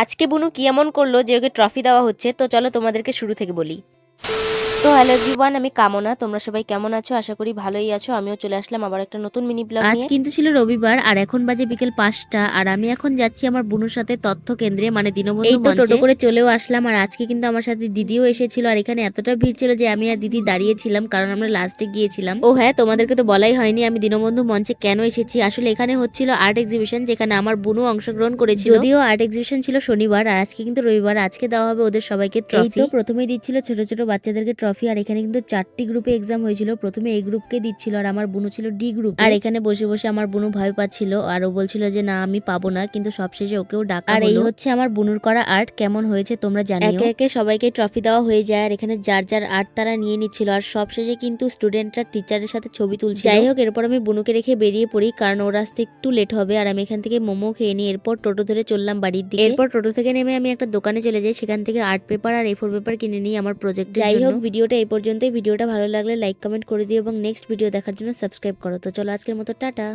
আজকে বুনু কি এমন করলো যে ওকে ট্রফি দেওয়া হচ্ছে, তো চলো তোমাদেরকে শুরু থেকে বলি। তো হ্যালো এভরিওয়ান, আমি কামনা। তোমরা সবাই কেমন আছো? আশা করি ভালোই আছো। আমিও চলে আসলাম আবার একটা নতুন মিনি ব্লগ আজ নিয়ে। কিন্তু ছিল রবিবার আর এখন বাজে বিকেল 5টা আর আমি এখন যাচ্ছি আমার বুনুর সাথে তথ্য কেন্দ্রে মানে দীনবন্ধু এই তো মঞ্চে। টোটো করে চলেও আসলাম আর আজকে কিন্তু আমার সাথে দিদিও এসেছিল আর এখানে এতটা ভিড় ছিল যে আমি আর দিদি দাঁড়িয়েছিলাম কারণ আমরা লাস্টে গিয়েছিলাম। ও হ্যাঁ, তোমাদেরকে তো বলাই হয়নি আমি দীনবন্ধু মঞ্চে কেন এসেছি। আসলে এখানে হচ্ছিল আর্ট এক্সিবিশন যেখানে আমার বুনু অংশগ্রহণ করেছিল। যদিও আর্ট এক্সিবিশন ছিল শনিবার আর আজকে কিন্তু রবিবার, আজকে দেওয়া হবে ওদের সবাইকে ট্রফি। এই তো প্রথমেই দিচ্ছিল ছোট ছোট বাচ্চাদেরকে ট্রফি আর এখানে কিন্তু 4টি গ্রুপে এক্সাম হয়েছিল। প্রথমে এই গ্রুপকে দিচ্ছিল আর আমার বুনু ছিল ডি গ্রুপ। আর এখানে বসে বসে আমার বুনু ভয় পাচ্ছিল আর ও বলছিল যে না আমি পাবো না, কিন্তু সবশেষে ওকেও ডাকা হলো। আর এই হচ্ছে আমার বুনুর করা আর্ট, কেমন হয়েছে তোমরা জানিও। একে একে সবাইকে ট্রফি দেওয়া হয়ে যায় আর এখানে যার যার আর্ট তারা নিয়ে নিচ্ছিল আর সবশেষে কিন্তু স্টুডেন্টরা টিচারের সাথে ছবি তুলছিল। যাই হোক, এরপর আমি বুনুকে রেখে বেরিয়ে পড়ি কারণ ওর আসতে একটু লেট হবে আর আমি এখান থেকে মোমো খেয়ে নিই। এরপর টোটো ধরে চললাম বাড়ির দিকে। এরপর টোটো থেকে নেমে আমি একটা দোকানে চলে যাই, সেখান থেকে আর্ট পেপার আর A4 পেপার কিনে নিই আমার প্রজেক্টের জন্য। যাই হোক, ভিডিওটা এই পর্যন্তই। ভিডিওটা ভালো লাগলে লাইক কমেন্ট করে দিও এবং নেক্সট ভিডিও দেখার জন্য সাবস্ক্রাইব করো। তো চলো আজকের মতো টাটা।